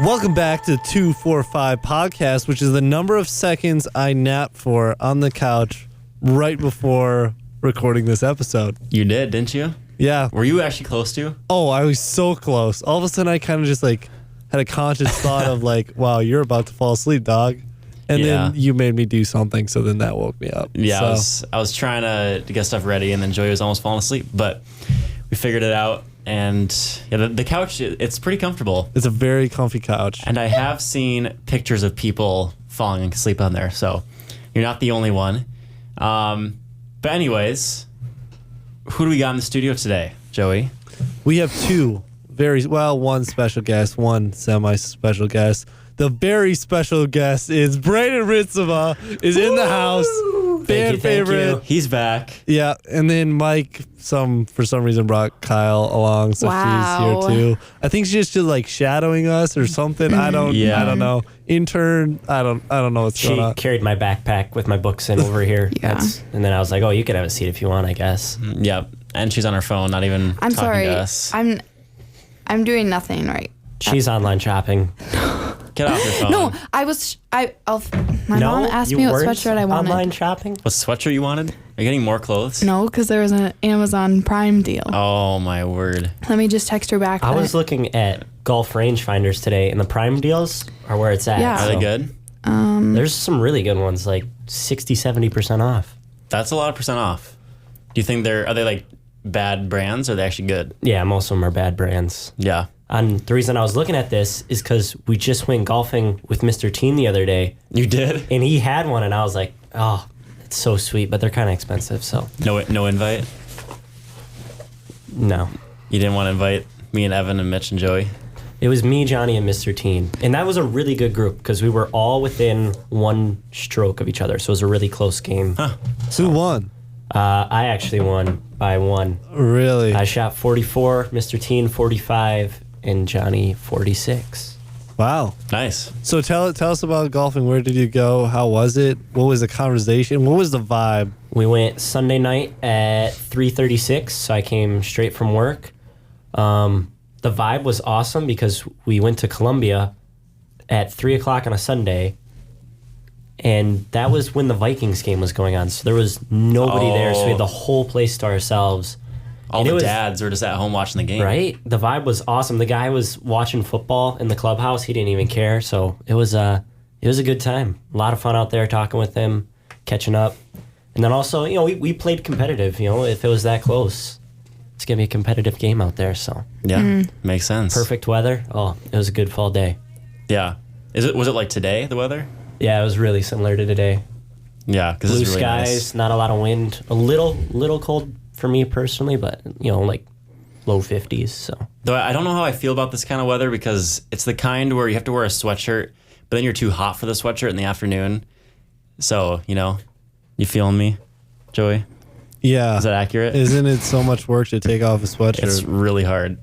Welcome back to 245 Podcast, which is the number of seconds I napped for on the couch right before recording this episode. You did, didn't you? Yeah. Were you actually close to? Oh, I was so close. All of a sudden, I kind of just like had a conscious thought of like, wow, you're about to fall asleep, dog. And then you made me do something, so then that woke me up. Yeah, so. I was trying to get stuff ready, and then Joey was almost falling asleep, but we figured it out. And yeah, the couch, it's pretty comfortable. It's a very comfy couch. And I have seen pictures of people falling asleep on there, so you're not the only one. But anyways, who do we got in the studio today, Joey? We have one special guest, one semi-special guest. The very special guest is Braydon Ritzema is in the house. Fan favorite. He's back. Yeah, and then Mike, for some reason, brought Kyle along, so she's here too. I think she's just like shadowing us or something. I don't know. Intern. I don't know what's going on. She carried my backpack with my books in over here. Yeah. And then I was like, oh, you could have a seat if you want, I guess. Yep. And she's on her phone, not even I'm talking sorry. to us. I'm doing nothing right. She's online shopping. Get off your phone. No, my mom asked me what sweatshirt I wanted. Online shopping? What sweatshirt you wanted? Are you getting more clothes? No, because there was an Amazon Prime deal. Oh, my word. Let me just text her back. I was looking at golf rangefinders today, and the Prime deals are where it's at. Yeah. Are they good? There's some really good ones, like 60, 70% off. That's a lot of percent off. Do you think are they like bad brands or are they actually good? Yeah, most of them are bad brands. Yeah. And the reason I was looking at this is because we just went golfing with Mr. Teen the other day. You did? And he had one, and I was like, oh, it's so sweet, but they're kind of expensive, so. No invite? No. You didn't want to invite me and Evan and Mitch and Joey? It was me, Johnny, and Mr. Teen. And that was a really good group because we were all within one stroke of each other, so it was a really close game. Huh. Who won? I actually won by one. Really? I shot 44, Mr. Teen 45, and Johnny 46. Wow. Nice. So tell us about golfing. Where did you go? How was it? What was the conversation? What was the vibe? We went Sunday night at 3:36, so I came straight from work. The vibe was awesome because we went to Columbia at 3 o'clock on a Sunday, and that was when the Vikings game was going on, so there was nobody there, so we had the whole place to ourselves. All the dads were just at home watching the game. Right? The vibe was awesome. The guy was watching football in the clubhouse. He didn't even care, so it was a good time. A lot of fun out there talking with him, catching up. And then also, we played competitive. If it was that close, it's going to be a competitive game out there, so. Yeah, makes sense. Perfect weather. Oh, it was a good fall day. Yeah. Was it like today, the weather? Yeah, it was really similar to today. Yeah, because Blue it's really skies, nice. not a lot of wind. A little cold for me personally, but, like low 50s, so. Though I don't know how I feel about this kind of weather because it's the kind where you have to wear a sweatshirt, but then you're too hot for the sweatshirt in the afternoon. So, you feeling me, Joey? Yeah. Is that accurate? Isn't it so much work to take off a sweatshirt? It's really hard.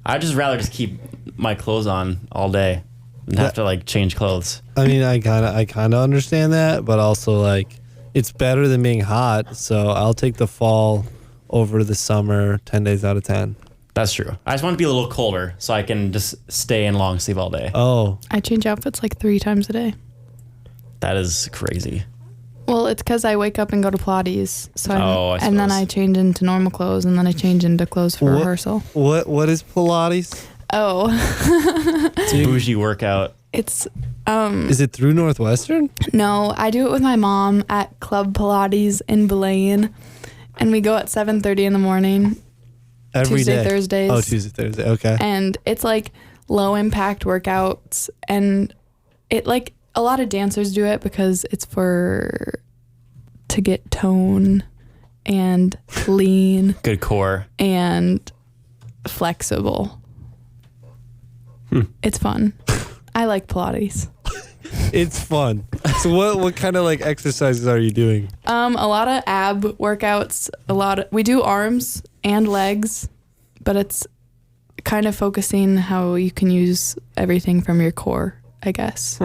I'd just rather just keep my clothes on all day and have to change clothes. I mean, I kind of understand that, but also it's better than being hot. So I'll take the fall over the summer 10 days out of 10. That's true. I just want to be a little colder so I can just stay in long sleeve all day. Oh. I change outfits 3 times a day. That is crazy. Well, it's because I wake up and go to Pilates, so I and then suppose. I change into normal clothes, and then I change into clothes for rehearsal. What is Pilates? Oh, It's a bougie workout. it's Is it through Northwestern? no, I do it with my mom at Club Pilates in Blaine, and we go at 7:30 in the morning. Every Tuesday, day? Thursdays. Oh, Tuesday, Thursday. Okay. And it's low impact workouts, and it a lot of dancers do it because it's to get tone and lean Good core. and flexible. It's fun. I like Pilates. It's fun. So what kind of exercises are you doing? A lot of ab workouts. We do arms and legs, but it's kind of focusing how you can use everything from your core, I guess.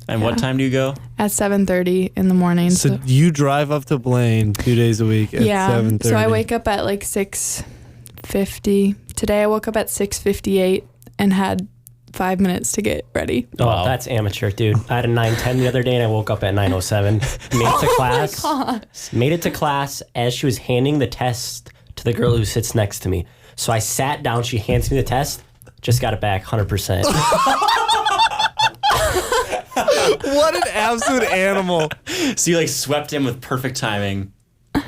And what time do you go? At 7:30 in the morning. So you drive up to Blaine 2 days a week at 7:30. So I wake up at 6:50. Today I woke up at 6:58 and had 5 minutes to get ready. Oh, Wow. that's amateur, dude. I had a 9:10 the other day, and I woke up at 9:07. Made it to class. Made it to class as she was handing the test to the girl who sits next to me. So I sat down. She hands me the test. Just got it back 100%. What an absolute animal. So you like swept in with perfect timing,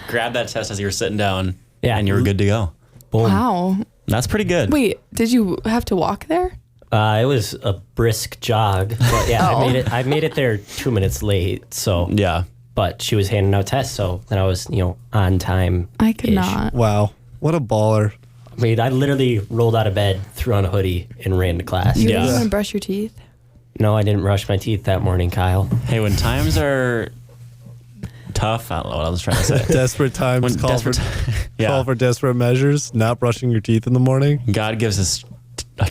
grabbed that test as you were sitting down, Yeah. and you were good to go. Boom. Wow. That's pretty good. Wait, did you have to walk there? It was a brisk jog, but yeah, Oh. I made it there 2 minutes late. So Yeah. but she was handing out tests, so then I was on time. I could not. Wow. What a baller. I mean, I literally rolled out of bed, threw on a hoodie, and ran to class. You Yeah. didn't even brush your teeth? No, I didn't brush my teeth that morning, Kyle. Hey, when times are tough, I don't know what I was trying to say. Desperate times When call for yeah, desperate measures. Not brushing your teeth in the morning. God gives us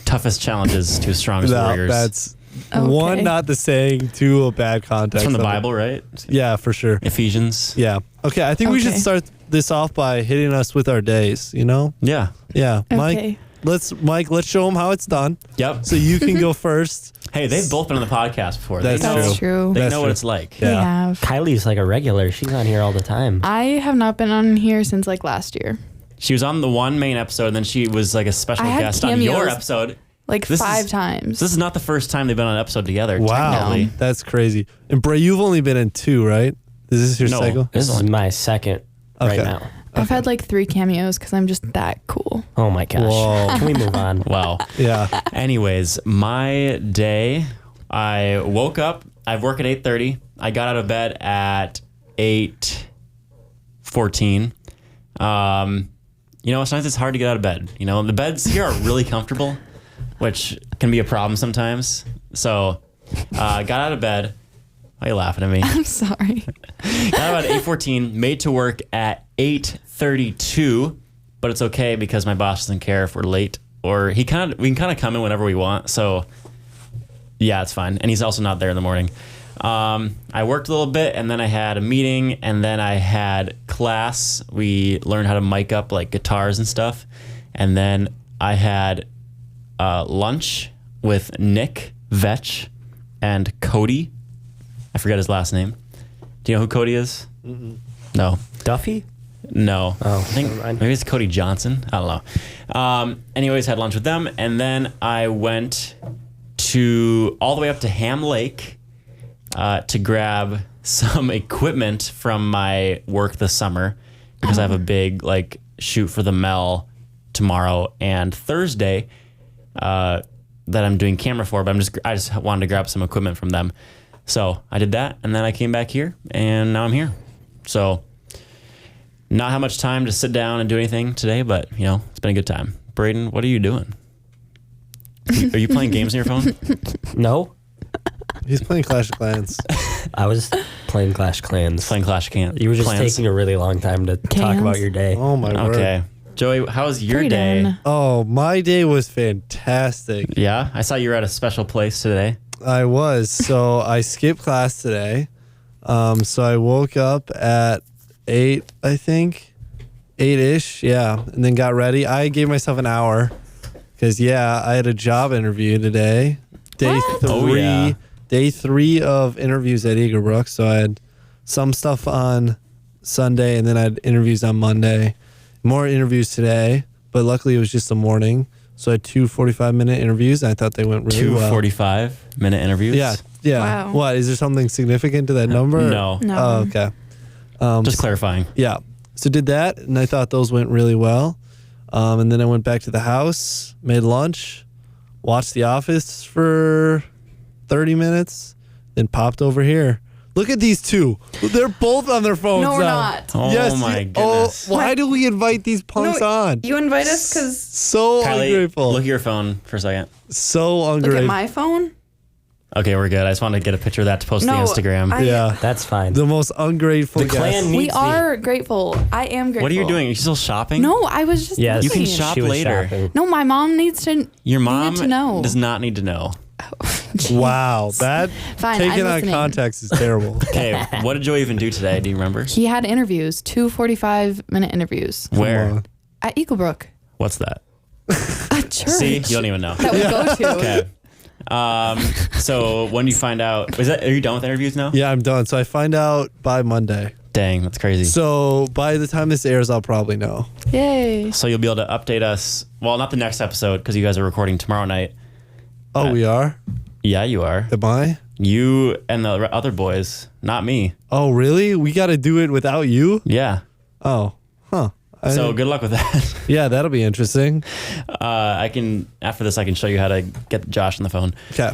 toughest challenges to his strongest No, warriors. that's Okay. one, not the saying, two, a bad context. It's from the of it. Bible, right? Yeah, for sure. Ephesians. Yeah. Okay, I think we should Okay. start this off by hitting us with our days, you know? Yeah. Yeah. Okay. Mike, let's show them how it's done. Yep. So you can go first. Hey, they've both been on the podcast before. That's That's true. They That's know true. what it's like. Yeah. We have. Kylie's like a regular. She's on here all the time. I have not been on here since like last year. She was on the one main episode, and then she was like a special I had guest on your cameos. episode. Like This is- 5 times. This is not the first time they've been on an episode together. Wow. technically. That's crazy. And Bray, you've only been in 2, right? Is this your No. cycle? This is my second right Okay. now. I've had like 3 cameos because I'm just that cool. Oh my gosh. Whoa. Can we move on? Wow. Yeah. Anyways, my day, I woke up. I work at 8:30. I got out of bed at 8:14. Sometimes it's hard to get out of bed. The beds here are really comfortable, which can be a problem sometimes. So I got out of bed. Why are you laughing at me? I'm sorry. Got out at 8:14, made to work at 8:32, but it's okay because my boss doesn't care if we're late, or we can kind of come in whenever we want. So yeah, it's fine. And he's also not there in the morning. I worked a little bit, and then I had a meeting, and then I had class. We learned how to mic up like guitars and stuff. And then I had lunch with Nick Vetch and Cody. I forget his last name. Do you know who Cody is? No. Duffy? No. Oh, I think never mind. maybe it's Cody Johnson. I don't know. Anyways, had lunch with them, and then I went all the way up to Ham Lake to grab some equipment from my work this summer because I have a big shoot for the Mel tomorrow and Thursday that I'm doing camera for. But I just wanted to grab some equipment from them. So I did that, and then I came back here, and now I'm here. So not how much time to sit down and do anything today, but it's been a good time. Braydon, what are you doing? Are you playing games on your phone? No. He's playing Clash of Clans. I was playing Clash Clans. Playing Clash of Clans. You were just Clans? taking a really long time to talk Cans? about your day. Oh my word. Okay. Joey, how was your day? Braydon. Oh, my day was fantastic. Yeah, I saw you were at a special place today. I was. So I skipped class today. So I woke up at 8, I think. 8-ish, yeah. And then got ready. I gave myself an hour because, I had a job interview today. Day What? 3. Oh, yeah. Day 3 of interviews at Eagle Brook. So I had some stuff on Sunday, and then I had interviews on Monday. More interviews today, but luckily it was just the morning. So I had 2 45-minute interviews, and I thought they went really Two well. 45-minute interviews. Yeah. Wow. What, is there something significant to that number? No. No. Oh, okay. Just clarifying. Yeah. So did that, and I thought those went really well. And then I went back to the house, made lunch, watched The Office for 30 minutes, then popped over here. Look at these two. They're both on their phones No, we're now. not. Oh Yes, my goodness. why do we invite these punks on? You invite us because So Kylie, ungrateful. look at your phone for a second. So look ungrateful. at my phone. Okay, we're good. I just wanted to get a picture of that to post to No, Instagram. Yeah. That's fine. The most ungrateful The guest. clan needs We me. are grateful. I am grateful. What are you doing? Are you still shopping? No, I was just. Yes. You can looking. shop She was later. shopping. No, my mom needs to. Your mom to know. does not need to know. Wow. That Fine, taken I'm out of listening. context is terrible. Okay, what did Joey even do today? Do you remember? He had interviews, 2 45-minute interviews Where? on. at Eagle Brook, What's that? a church See, you don't even know. that we go to. Okay. So when do you find out? Are you done with interviews now? Yeah, I'm done. So I find out by Monday. Dang, that's crazy. So by the time this airs, I'll probably know. Yay. So you'll be able to update us. Well, not the next episode because you guys are recording tomorrow night. Oh, we are? Yeah, you are. Am I? You and the other boys, not me. Oh, really? We got to do it without you? Yeah. Oh, huh. So good luck with that. Yeah, that'll be interesting. After this, I can show you how to get Josh on the phone. Okay.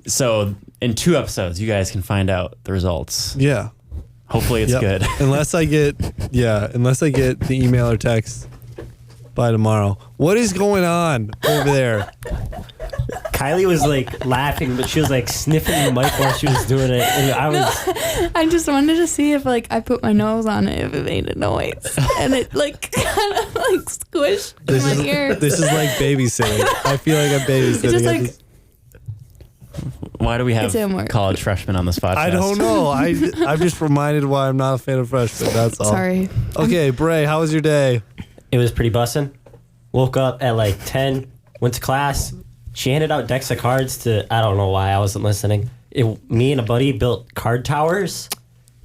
So in 2 episodes, you guys can find out the results. Yeah. Hopefully it's good. unless I get the email or text by tomorrow. What is going on over there? Kylie was like laughing, but she was like sniffing the mic while she was doing it. And I just wanted to see if like I put my nose on it, if it made a noise, and it like kind of like squished in my ear. This is like babysitting. I feel like I'm babysitting. Just like, why do we have college freshmen on this podcast? I don't know. I'm just reminded why I'm not a fan of freshmen. That's all. Sorry. Okay, Bray, how was your day? it was pretty bussin'. Woke up at like 10, went to class. She handed out decks of cards to, I don't know why I wasn't listening. Me and a buddy built card towers,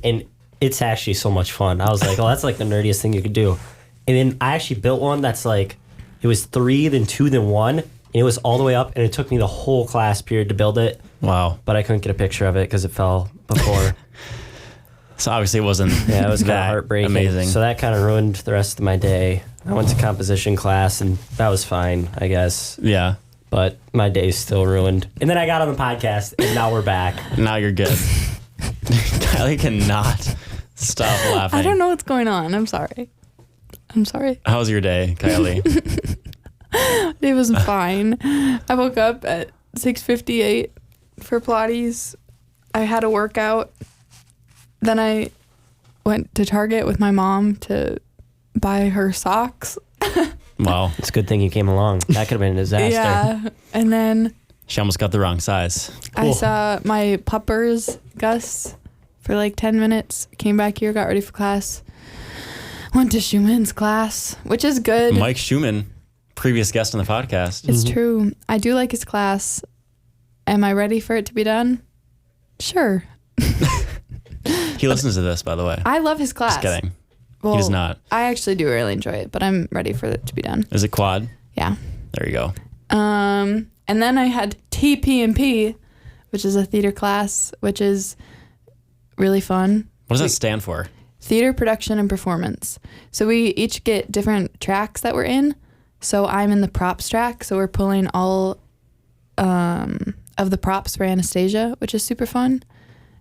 and it's actually so much fun. I was like, oh, that's like the nerdiest thing you could do. And then I actually built one that's like, it was 3, then 2, then 1. And it was all the way up, and it took me the whole class period to build it. Wow. But I couldn't get a picture of it because it fell before. So obviously it wasn't Yeah, it was kind of heartbreaking. Amazing. So that kind of ruined the rest of my day. I went to composition class, and that was fine, I guess. Yeah. But my day's still ruined. And then I got on the podcast, and now we're back. Now you're good. Kylie cannot stop laughing. I don't know what's going on. I'm sorry. How was your day, Kylie? It was fine. I woke up at 6:58 for Pilates. I had a workout. Then I went to Target with my mom to buy her socks. Wow. It's a good thing you came along. That could have been a disaster. Yeah. And then She almost got the wrong size. I saw my puppers, Gus, for like 10 minutes. Came back here, got ready for class. Went to Schumann's class, which is good. Mike Schumann, previous guest on the podcast. It's true. I do like his class. Am I ready for it to be done? Sure. He listens to this, by the way. I love his class. Just kidding. Well, He does not. I actually do really enjoy it, but I'm ready for it to be done. Is it quad? Yeah. There you go. And then I had TP&P, which is a theater class, which is really fun. What does that stand for? Theater production and performance. So we each get different tracks that we're in. So I'm in the props track. So we're pulling all of the props for Anastasia, which is super fun.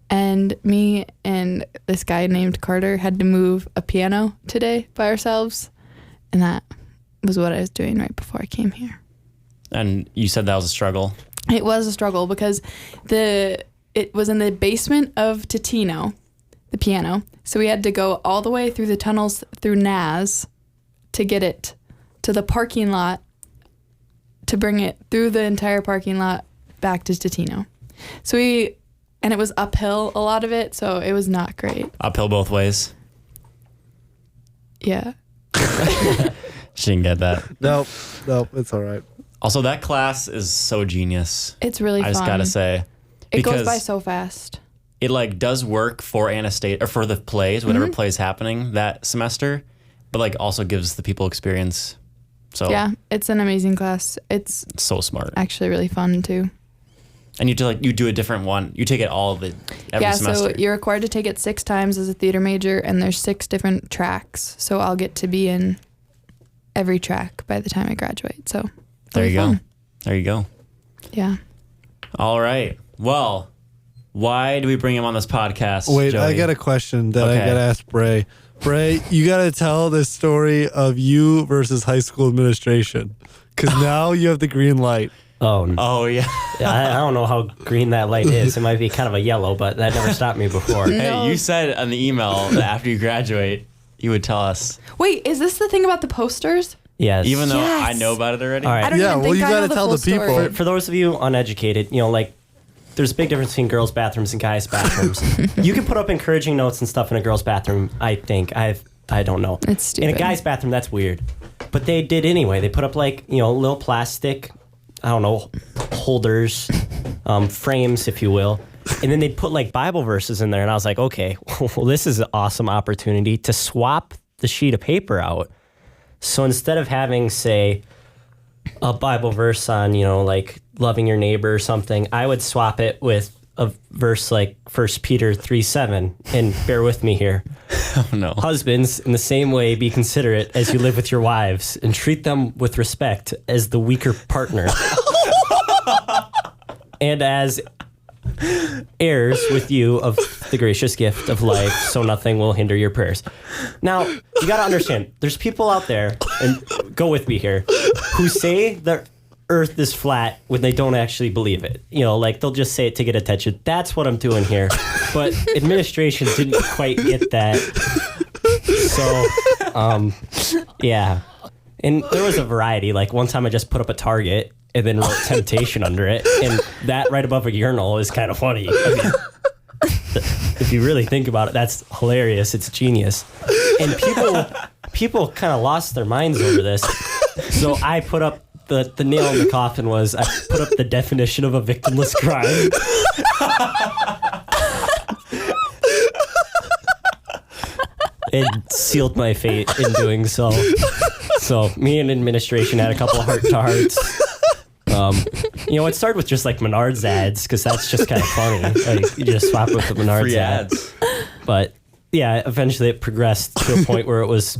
And me and this guy named Carter had to move a piano today by ourselves. And that was what I was doing right before I came here. And you said that was a struggle. It was a struggle because it was in the basement of Totino, the piano. So we had to go all the way through the tunnels through Naz to get it to the parking lot, to bring it through the entire parking lot back to Totino. And it was uphill, a lot of it, so it was not great. Uphill both ways. Yeah. She didn't get that. Nope, it's all right. Also, that class is so genius. It's really fun. I just gotta say. It goes by so fast. It like does work for Anastasia, or for the plays, whatever play is happening that semester, but like also gives the people experience. So Yeah, it's an amazing class. It's so smart. actually really fun too. And you do a different one. You take it all of it every semester. So you're required to take it 6 times as a theater major, and there's 6 different tracks. So I'll get to be in every track by the time I graduate. So There you fun. go. There you go. Yeah. All right. Well, why do we bring him on this podcast? Wait, Joey? I got a question that Okay. I got to ask Bray. Bray, you got to tell this story of you versus high school administration, because now you have the green light. Oh, yeah. I don't know how green that light is. It might be kind of a yellow, but that never stopped me before. Hey, you said on the email that after you graduate, you would tell us. Wait, is this the thing about the posters? Yes. Even though Yes. I know about it already? All right. I don't Yeah, even well, think you I know gotta the tell full the people. story. For those of you uneducated, like there's a big difference between girls' bathrooms and guys' bathrooms. You can put up encouraging notes and stuff in a girl's bathroom, I think. I don't know. It's stupid. In a guy's bathroom, that's weird. But they did anyway. They put up like, little plastic, I don't know, holders, frames, if you will. And then they'd put like Bible verses in there. And I was like, okay, well, this is an awesome opportunity to swap the sheet of paper out. So instead of having, say, a Bible verse on, like loving your neighbor or something, I would swap it with a verse like 1 Peter 3:7. And bear with me here. Oh, no. Husbands, in the same way, be considerate as you live with your wives and treat them with respect as the weaker partner. And as heirs with you of the gracious gift of life, so nothing will hinder your prayers. Now, you got to understand, there's people out there, and go with me here, who say the earth is flat when they don't actually believe it. Like they'll just say it to get attention. That's what I'm doing here. But administration didn't quite get that. So, yeah. And there was a variety. Like one time I just put up a target and then wrote temptation under it. And that right above a urinal is kind of funny. I mean, if you really think about it, that's hilarious. It's genius. And people kind of lost their minds over this. So I put up the nail in the coffin was I put up the definition of a victimless crime. It sealed my fate in doing so. So me and administration had a couple of heart-to-hearts. It started with just like Menards ads because that's just kind of funny. Like you just swap with the Menards Free ads. But yeah, eventually it progressed to a point where it was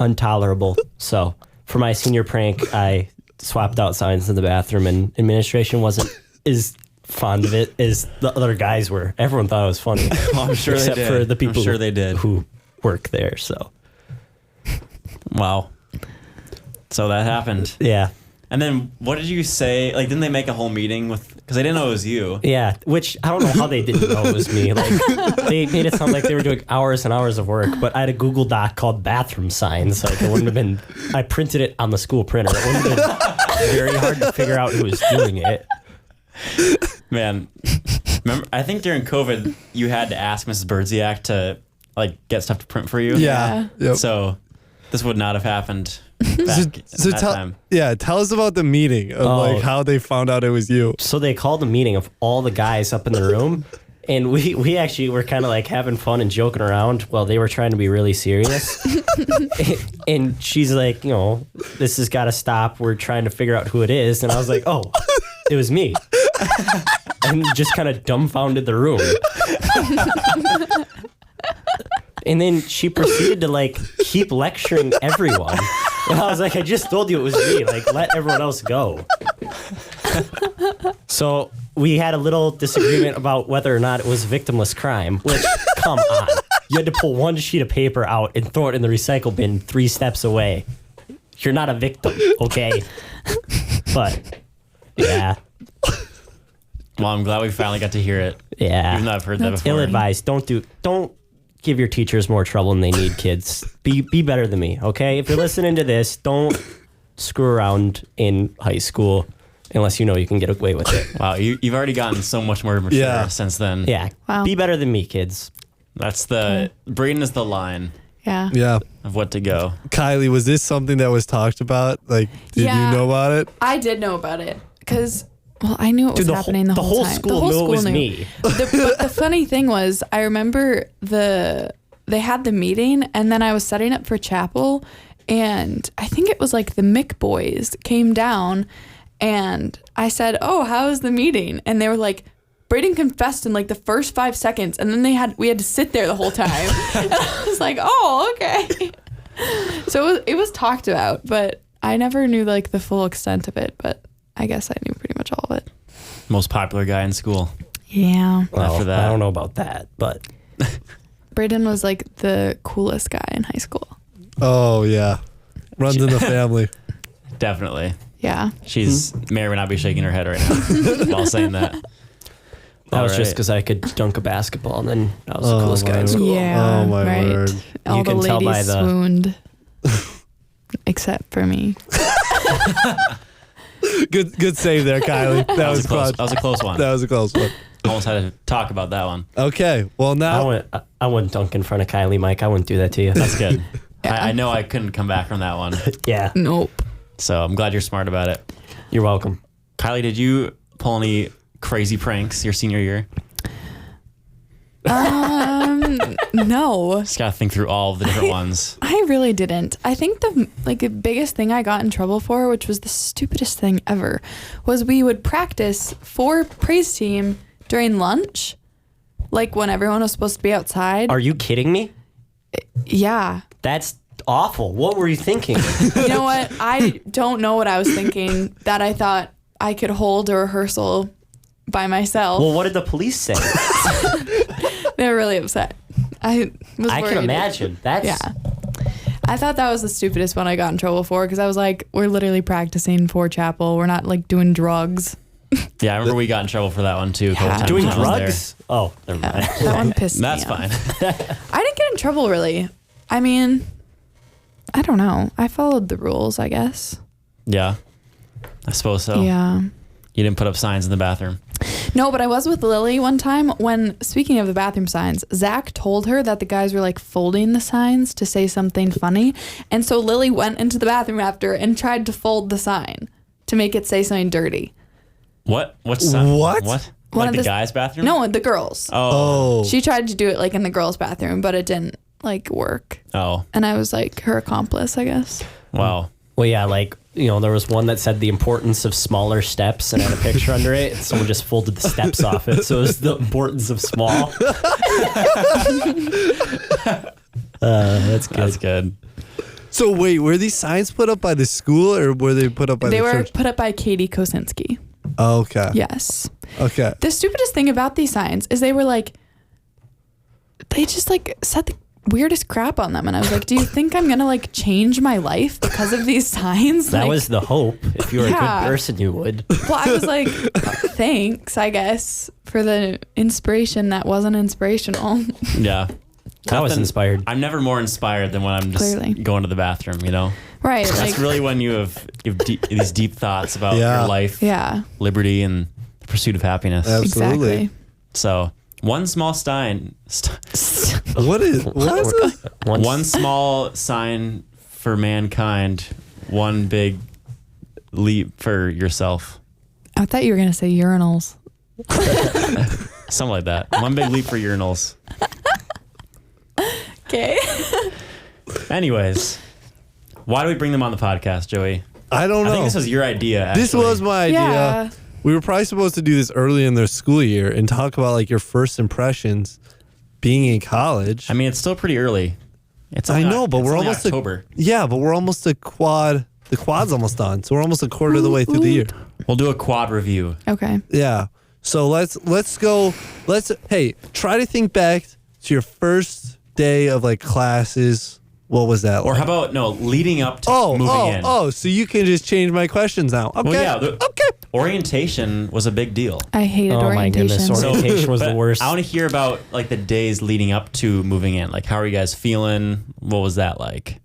intolerable. So for my senior prank, I swapped out signs in the bathroom, and administration wasn't as fond of it as the other guys were. Everyone thought it was funny. Well, I'm sure except they did. for the people I'm sure they did. who work there. So Wow. So that happened. yeah. And then what did you say? Like, didn't they make a whole meeting with, because they didn't know it was you. Yeah, which I don't know how they didn't know it was me. Like, they made it sound like they were doing hours and hours of work, but I had a Google Doc called bathroom signs. Like, it wouldn't have been, I printed it on the school printer. It wouldn't have been very hard to figure out who was doing it. Man, remember, I think during COVID, you had to ask Mrs. Birdziak to, like, get stuff to print for you. Yeah. Yep. So this would not have happened back at that time. Yeah, tell us about the meeting of like how they found out it was you. So they called a meeting of all the guys up in the room, and we actually were kind of like having fun and joking around while they were trying to be really serious. And she's like, this has got to stop. We're trying to figure out who it is. And I was like, oh, it was me. And just kind of dumbfounded the room. And then she proceeded to like keep lecturing everyone. And I was like, I just told you it was me. Like, let everyone else go. So we had a little disagreement about whether or not it was victimless crime, which, come on. You had to pull one sheet of paper out and throw it in the recycle bin 3 steps away. You're not a victim, okay? But, yeah. Well, I'm glad we finally got to hear it. Yeah. Even though I've heard that before. Ill-advised. Don't give your teachers more trouble than they need, kids. Be better than me, okay? If you're listening to this, don't screw around in high school unless you know you can get away with it. Wow, you've already gotten so much more mature since then. Yeah. Wow. Be better than me, kids. That's Braydon is the line Yeah. Yeah. of what to go. Kylie, was this something that was talked about? Like, did you know about it? I did know about it because, well, I knew it was happening the whole time. School knew it was me. But the funny thing was, I remember they had the meeting, and then I was setting up for chapel, and I think it was like the Mick boys came down, and I said, "Oh, how was the meeting?" And they were like, "Braydon confessed in like the first 5 seconds," and then we had to sit there the whole time. And I was like, "Oh, okay." So it was talked about, but I never knew like the full extent of it. But I guess I knew pretty much all of it. Most popular guy in school. Yeah. Well, After that. I don't know about that, but Braydon was like the coolest guy in high school. Oh, yeah. Runs in the family. Definitely. Yeah. She's may or may not be shaking her head right now while saying that. that was All just right. because I could dunk a basketball, and then I was the coolest guy in school. Yeah. Oh, my right. word. All You the can tell by ladies the- swooned. Except for me. Good save there, Kylie. That was close. clutch. That was a close one. That was a close one. Almost had to talk about that one. Okay. Well, now I wouldn't dunk in front of Kylie, Mike. I wouldn't do that to you. That's good. Yeah. I know I couldn't come back from that one. Yeah. Nope. So I'm glad you're smart about it. You're welcome. Kylie, did you pull any crazy pranks your senior year? No. Just gotta think through all of the different ones. I really didn't. I think the biggest thing I got in trouble for, which was the stupidest thing ever, was we would practice for praise team during lunch, like when everyone was supposed to be outside. Are you kidding me? Yeah. That's awful. What were you thinking? You know what? I don't know what I was thinking, that I thought I could hold a rehearsal by myself. Well, what did the police say? They were really upset. I can imagine. Yeah. I thought that was the stupidest one I got in trouble for, because I was like, we're literally practicing for chapel. We're not like doing drugs. Yeah, I remember we got in trouble for that one too. A couple times Doing when I was drugs? Oh, never mind. That one pissed me That's off. fine. I didn't get in trouble really. I mean, I don't know. I followed the rules, I guess. Yeah, I suppose so. Yeah. You didn't put up signs in the bathroom. No, but I was with Lily one time when, speaking of the bathroom signs, Zach told her that the guys were like folding the signs to say something funny. And so Lily went into the bathroom after and tried to fold the sign to make it say something dirty. What? What's sign? What? What? One Like of the the- guys' bathroom? No, the girls. Oh. She tried to do it like in the girls' bathroom, but it didn't like work. Oh. And I was like her accomplice, I guess. Wow. Well, yeah, like, there was one that said the importance of smaller steps and had a picture under it. And someone just folded the steps off it. So it was the importance of small. That's good. That's good. So wait, were these signs put up by the school or were they put up by They the were church? put up by Katie Kosinski. Oh, okay. Yes. Okay. The stupidest thing about these signs is they were like, they just like said the weirdest crap on them. And I was like, do you think I'm going to like change my life because of these signs? That Like, was the hope. If you were a Yeah. good person, you would. well, I was like, thanks, I guess, for the inspiration that wasn't inspirational. Yeah. I was Nothing- inspired. I'm never more inspired than when I'm just Clearly. going to the bathroom, you know? Right. That's Like, really when you have these deep thoughts about Yeah. your life, yeah, liberty, and the pursuit of happiness. Absolutely. exactly. So, one small sign, What is this? one small sign for mankind, one big leap for yourself. I thought you were going to say urinals. Something like that. One big leap for urinals. Okay. Anyways, why do we bring them on the podcast, Joey? I don't know. I think this was your idea. Actually. This was my idea. Yeah. We were probably supposed to do this early in their school year and talk about like your first impressions being in college. I mean, it's still pretty early. It's I only, know, but it's we're only almost October. but we're almost a quad. The quad's almost done, so we're almost a quarter of the way through the year. We'll do a quad review. Okay. Yeah. So let's go. Hey, try to think back to your first day of like classes. What was that? Or like? how about leading up to moving in? So you can just change my questions now. Okay. Well, yeah. Okay. Orientation was a big deal. I hated Oh my orientation. goodness, orientation was the But worst. I want to hear about like the days leading up to moving in. Like, how are you guys feeling? What was that like?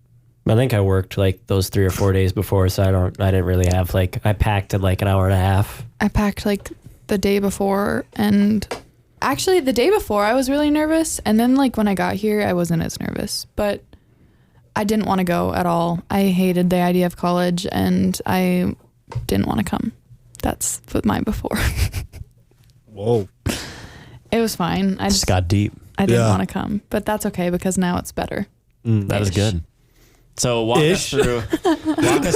I think I worked like those 3 or 4 days before, so I didn't really have I packed in like an hour and a half. I packed like the day before, and actually the day before I was really nervous, and then like when I got here I wasn't as nervous, but I didn't want to go at all. I hated the idea of college and I didn't want to come. That's what my before. Whoa. It was fine. I Just got deep. I didn't Yeah. want to come, but that's okay because now it's better. That is Ish. good. So walk us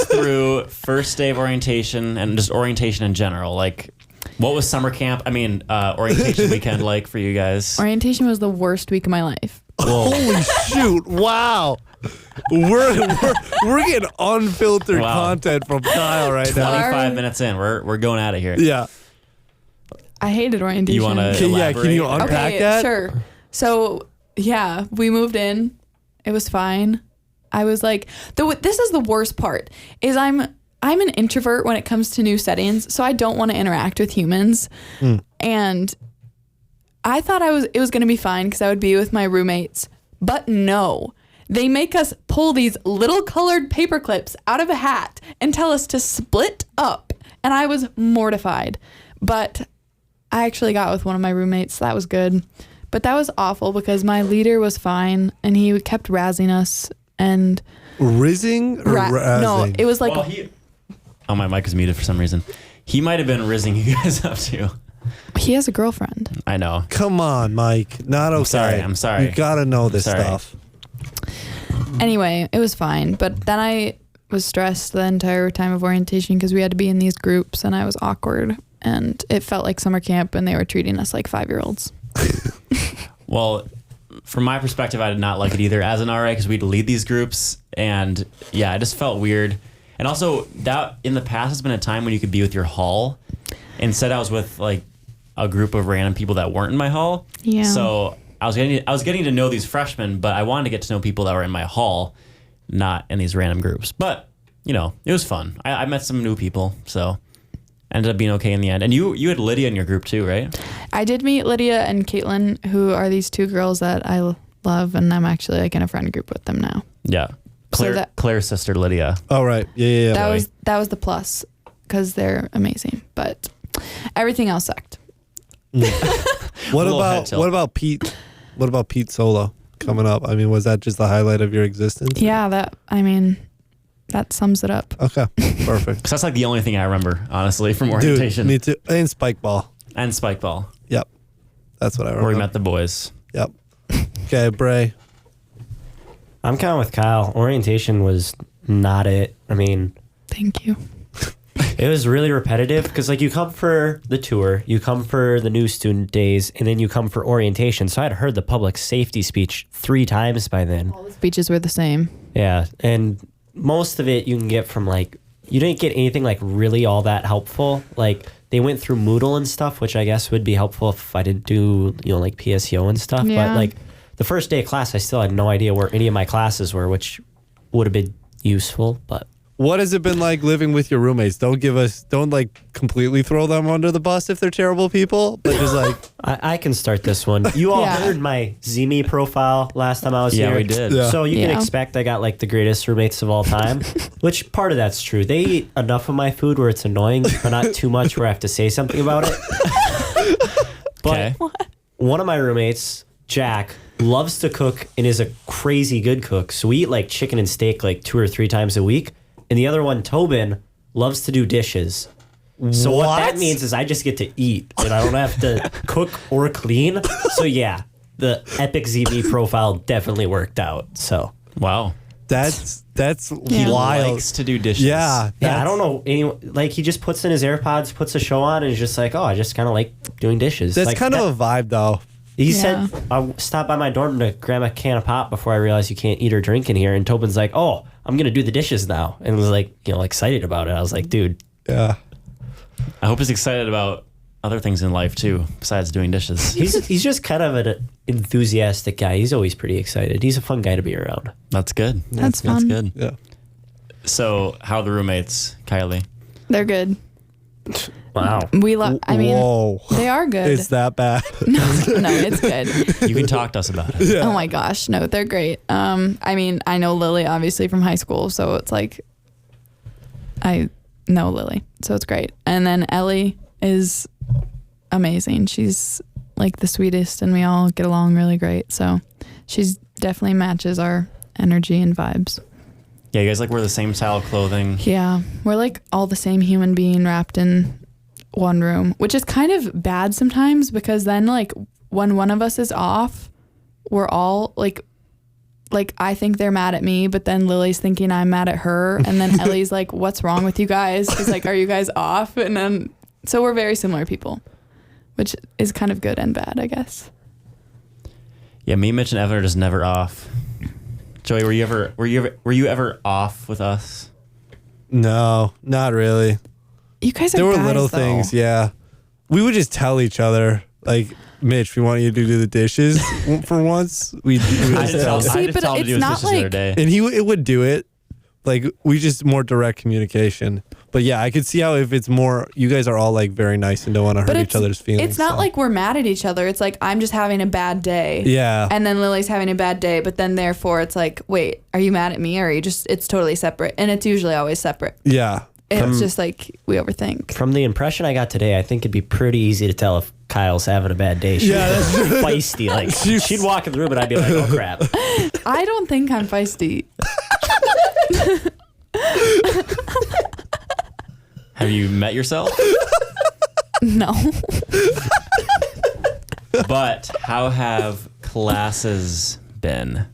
through first day of orientation and just orientation in general. Like, what was summer camp? I mean, orientation weekend like for you guys? Orientation was the worst week of my life. Holy shoot! Wow. We're getting unfiltered Wow. content from Kyle right now. 25 minutes in, we're going at it here. Yeah. I hated orientation. You want to Can you elaborate? unpack Okay, that? sure. So yeah, we moved in. It was fine. I was like, this is the worst part. Is I'm an introvert when it comes to new settings, so I don't want to interact with humans. And I thought it was going to be fine because I would be with my roommates, but no. They make us pull these little colored paper clips out of a hat and tell us to split up, and I was mortified. But I actually got with one of my roommates. So that was good. But that was awful because my leader was fine and he kept razzing us and Rizzing or razzing? no, it was like Well, my mic is muted for some reason. He might have been rizzing you guys up too. He has a girlfriend. I know. Come on, Mike. Not okay. I'm sorry. You gotta know this stuff. Anyway, it was fine. But then I was stressed the entire time of orientation because we had to be in these groups and I was awkward. And it felt like summer camp and they were treating us like 5-year-olds. Well, from my perspective, I did not like it either as an RA because we'd lead these groups. And yeah, it just felt weird. And also, that in the past has been a time when you could be with your hall. Instead, I was with like a group of random people that weren't in my hall. Yeah. So I was getting to know these freshmen, but I wanted to get to know people that were in my hall, not in these random groups. But, you know, it was fun. I met some new people, so ended up being okay in the end. And you had Lydia in your group too, right? I did meet Lydia and Caitlin, who are these two girls that I love, and I'm actually like in a friend group with them now. Yeah. Claire's sister, Lydia. Oh, right. Yeah. That was the plus, because they're amazing. But everything else sucked. What about Pete? What about Pete Solo coming up? I mean, was that just the highlight of your existence? Yeah, that sums it up. Okay, perfect. So that's like the only thing I remember, honestly, from orientation. Dude, me too. And spike ball. Yep. That's what I remember. Where we met the boys. Yep. Okay, Bray. I'm kind of with Kyle. Orientation was not it. I mean, thank you. It was really repetitive because like you come for the tour, you come for the new student days, and then you come for orientation. So I had heard the public safety speech 3 times by then. All the speeches were the same. Yeah, and most of it you can get from like, you didn't get anything like really all that helpful. Like they went through Moodle and stuff, which I guess would be helpful if I didn't do, you know, like PSEO and stuff. Yeah. But like the first day of class, I still had no idea where any of my classes were, which would have been useful, but. What has it been like living with your roommates? Don't like completely throw them under the bus if they're terrible people, but just like. I can start this one. You all heard my Zeme profile last time I was here. Yeah, we did. Yeah. So you can expect I got like the greatest roommates of all time, which part of that's true. They eat enough of my food where it's annoying, but not too much where I have to say something about it. But one of my roommates, Jack, loves to cook and is a crazy good cook. So we eat like chicken and steak like 2 or 3 times a week. And the other one, Tobin, loves to do dishes. So what that means is I just get to eat and I don't have to cook or clean. So yeah, the epic ZB profile definitely worked out. So wow, that's he wild. Likes to do dishes. Yeah, I don't know anyone, like he just puts in his AirPods, puts a show on, and he's just like, oh, I just kind of like doing dishes. That's like, kind of a vibe though. He said, I stopped by my dorm to grab a can of pop before I realized you can't eat or drink in here. And Tobin's like, oh, I'm going to do the dishes now. And was like, you know, excited about it. I was like, dude. Yeah. I hope he's excited about other things in life too, besides doing dishes. He's just kind of an enthusiastic guy. He's always pretty excited. He's a fun guy to be around. That's good. That's fun. That's good. Yeah. So how are the roommates, Kylie? They're good. Wow. We love. I mean, they are good. It's that bad. No, it's good. You can talk to us about it. Yeah. Oh my gosh, no, they're great. I mean, I know Lily obviously from high school, so it's like I know Lily, so it's great. And then Ellie is amazing. She's like the sweetest, and we all get along really great. So she's definitely matches our energy and vibes. Yeah, you guys like wear the same style of clothing. Yeah, we're like all the same human being wrapped in one room, which is kind of bad sometimes because then like when one of us is off, we're all like I think they're mad at me, but then Lily's thinking I'm mad at her, and then Ellie's like, what's wrong with you guys? She's like, are you guys off? And then so we're very similar people, which is kind of good and bad, I guess. Yeah, me, Mitch, and Evan are just never off. Joey, were you ever off with us? No, not really. You guys are There were guys, little though. things, yeah. We would just tell each other, like, Mitch, we want you to do the dishes for once. We I just just tell told him. See, him but to do it's his not dishes the other like- day. And it would do it. Like, we just more direct communication. But yeah, I could see how if it's more, you guys are all like very nice and don't want to hurt each other's feelings. It's not so. like we're mad at each other. It's like I'm just having a bad day. Yeah. And then Lily's having a bad day, but then therefore it's like, wait, are you mad at me or are you just, it's totally separate. And it's usually always separate. Yeah. It's just like we overthink. From the impression I got today, I think it'd be pretty easy to tell if Kyle's having a bad day. She's that's true. feisty. Like she'd walk in the room and I'd be like, oh crap. I don't think I'm feisty. Have you met yourself? No. But how have classes been?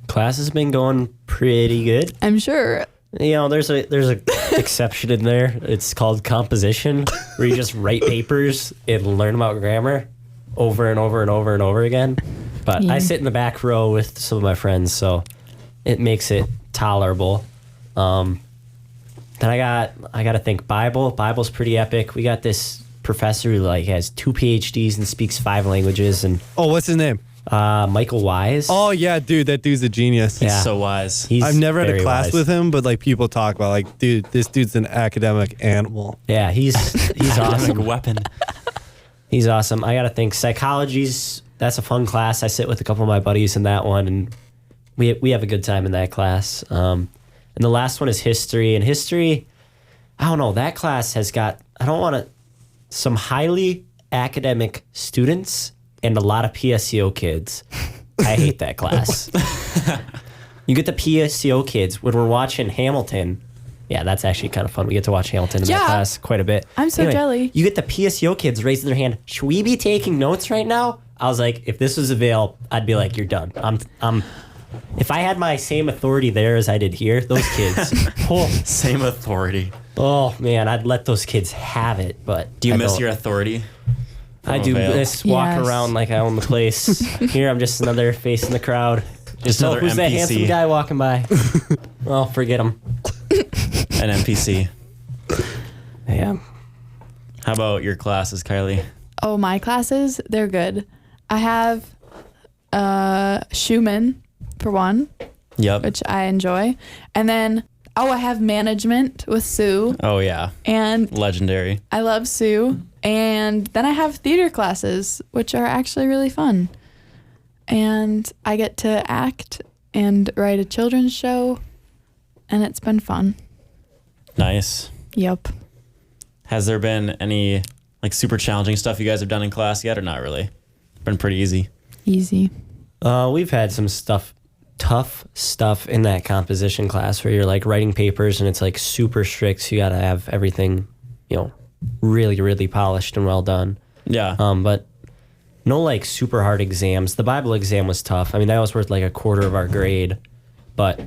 Class has been going pretty good. I'm sure. You know, there's a exception in there. It's called composition, where you just write papers and learn about grammar over and over and over and over again. But I sit in the back row with some of my friends, so it makes it tolerable. Then I got to think Bible. Bible's pretty epic. We got this professor who like has 2 PhDs and speaks 5 languages. And what's his name? Michael Wise. Oh yeah, dude, that dude's a genius. Yeah. He's so wise. I've never had a very class wise. with him, but like people talk about like, dude, this dude's an academic animal. Yeah, he's Academic awesome. weapon. He's awesome. I got to think that's a fun class. I sit with a couple of my buddies in that one, and we have a good time in that class. And the last one is history. And history, I don't know, that class has got, some highly academic students and a lot of PSEO kids. I hate that class. You get the PSEO kids when we're watching Hamilton. Yeah, that's actually kind of fun. We get to watch Hamilton in that class quite a bit. I'm so jelly. You get the PSEO kids raising their hand. Should we be taking notes right now? I was like, if this was available, I'd be like, you're done. If I had my same authority there as I did here, those kids. Same authority. Oh man, I'd let those kids have it. But Do you miss your authority? I do miss walking around like I own the place. Here, I'm just another face in the crowd. Just another who's NPC. that handsome guy walking by? Well, forget him. An NPC. Yeah. How about your classes, Kylie? Oh, my classes, they're good. I have Schumann for one, Yep. which I enjoy. And then, I have management with Sue. Oh, yeah. And Legendary. I love Sue. And then I have theater classes, which are actually really fun. And I get to act and write a children's show, and it's been fun. Nice. Yep. Has there been any like super challenging stuff you guys have done in class yet, or not really? Been pretty easy. Easy. We've had some tough stuff in that composition class where you're like writing papers and it's like super strict. So you got to have everything, really, really polished and well done. Yeah. But no like super hard exams. The Bible exam was tough. I mean, that was worth like a quarter of our grade, but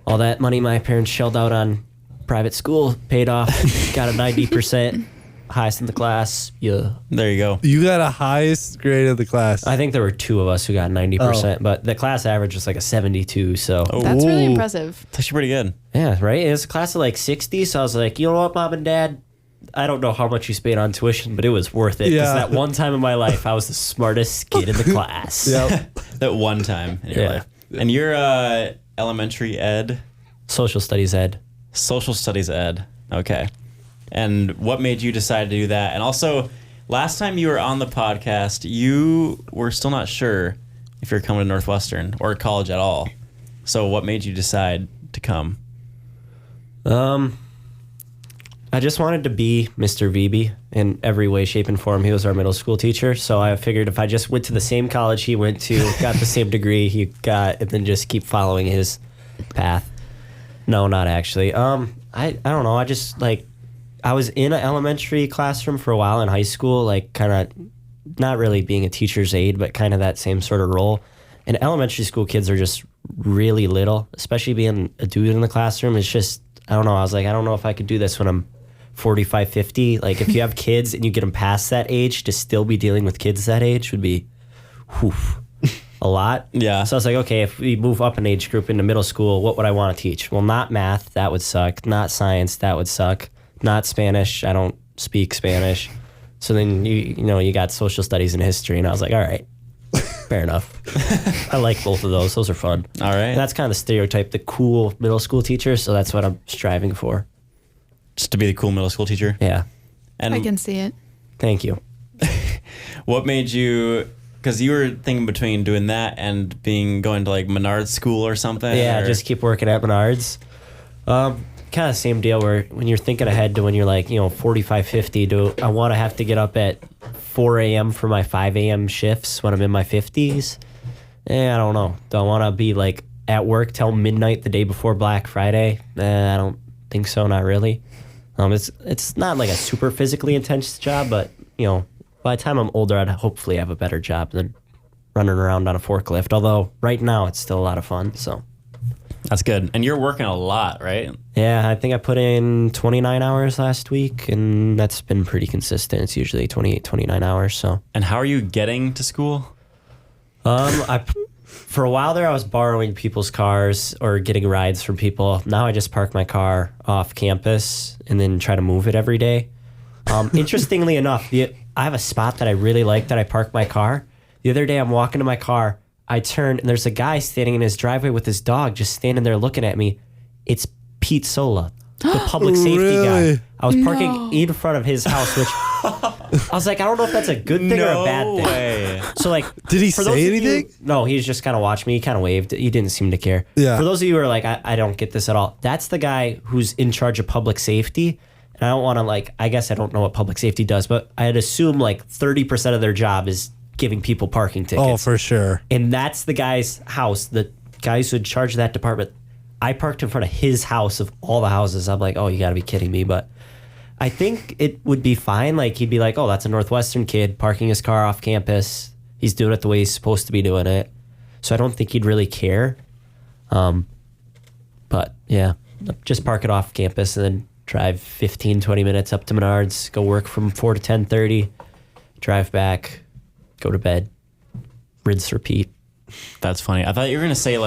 all that money my parents shelled out on private school paid off. Got a 90%, highest in the class. Yeah. There you go. You got a highest grade of the class. I think there were 2 of us who got 90%, but the class average was like a 72. So That's really impressive. It's actually pretty good. yeah, right. It was a class of like 60. So I was like, you know what, Mom and Dad, I don't know how much you spent on tuition, but it was worth it. Because Yeah. that one time in my life, I was the smartest kid in the class. Yep. That one time in your Yeah. life. And you're elementary ed, Social studies ed. social studies ed. Okay. And what made you decide to do that? And also, last time you were on the podcast, you were still not sure if you're coming to Northwestern or college at all. So what made you decide to come? I just wanted to be Mr. VB in every way, shape, and form. He was our middle school teacher, so I figured if I just went to the same college he went to, got the same degree he got, and then just keep following his path. No, not actually. I don't know. I just like I was in an elementary classroom for a while in high school, like kind of not really being a teacher's aide, but kind of that same sort of role. And elementary school kids are just really little, especially being a dude in the classroom. It's just I don't know. I was like, I don't know if I could do this when I'm 45, 50. Like if you have kids and you get them past that age, to still be dealing with kids that age would be a lot. Yeah. So I was like, okay, if we move up an age group into middle school, what would I want to teach? Well, not math. That would suck. Not science. That would suck. Not Spanish. I don't speak Spanish. So then you got social studies and history. And I was like, all right, fair enough. I like both of those. Those are fun. All right. And that's kind of the stereotype, the cool middle school teacher. So that's what I'm striving for. Just to be the cool middle school teacher. Yeah. And I can see it. Thank you. what made you? Because you were thinking between doing that and going to like Menard school or something. Yeah, or? just keep working at Menards. Kind of same deal where when you're thinking ahead to when you're like, 45, 50, do I want to have to get up at 4 a.m. for my 5 a.m. shifts when I'm in my 50s? I don't know. Do I want to be like at work till midnight the day before Black Friday? I don't think so, not really. It's not like a super physically intense job, but by the time I'm older, I'd hopefully have a better job than running around on a forklift. Although right now it's still a lot of fun. So that's good. And you're working a lot, right? Yeah, I think I put in 29 hours last week, and that's been pretty consistent. It's usually 28, 29 hours. So. And how are you getting to school? For a while there, I was borrowing people's cars or getting rides from people. Now I just park my car off campus and then try to move it every day. Interestingly enough, I have a spot that I really like that I park my car. The other day, I'm walking to my car. I turn, and there's a guy standing in his driveway with his dog just standing there looking at me. It's Pete Sola, the public safety guy. I was parking in front of his house, which I was like, I don't know if that's a good thing or a bad thing. Way. So, like, did he say anything? No, he just kind of watched me. He kind of waved. He didn't seem to care. Yeah. For those of you who are like, I don't get this at all. That's the guy who's in charge of public safety. And I don't want to, I guess I don't know what public safety does, but I'd assume 30% of their job is giving people parking tickets. Oh, for sure. And that's the guy's house, the guys who in charge of that department. I parked in front of his house of all the houses. I'm like, oh, you got to be kidding me. But I think it would be fine. He'd be like, oh, that's a Northwestern kid parking his car off campus. He's doing it the way he's supposed to be doing it. So I don't think he'd really care. But yeah, just park it off campus and then drive 15, 20 minutes up to Menards, go work from 4 to 10:30, drive back, go to bed, rinse, repeat. That's funny. I thought you were going to say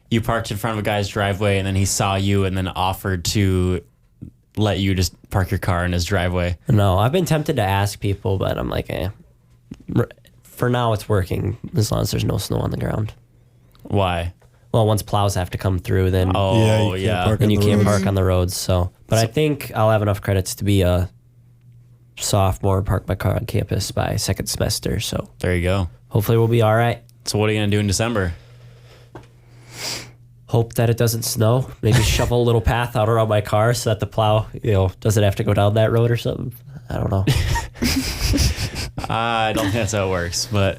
you parked in front of a guy's driveway and then he saw you and then offered to let you just park your car in his driveway. No, I've been tempted to ask people, but I'm like, for now it's working as long as there's no snow on the ground. Why? Well, once plows have to come through, then then you can't park on the roads. So, but I think I'll have enough credits to be a sophomore, park my car on campus by second semester. So there you go. Hopefully we'll be all right. So what are you going to do in December? Hope that it doesn't snow. Maybe shovel a little path out around my car so that the plow, doesn't have to go down that road or something. I don't know. I don't think that's how it works, but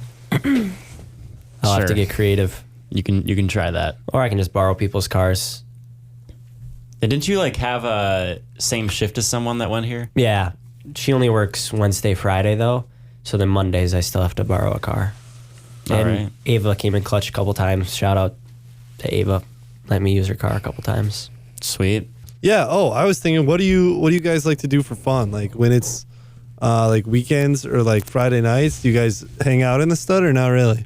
I'll have to get creative. You can try that. Or I can just borrow people's cars. And didn't you have a same shift as someone that went here? Yeah. She only works Wednesday, Friday though. So then Mondays I still have to borrow a car. And Ava came in clutch a couple times. Shout out to Ava. Let me use her car a couple times. Sweet. Yeah. Oh, I was thinking, what do you guys like to do for fun? When it's weekends or Friday nights, do you guys hang out in the stud or not really?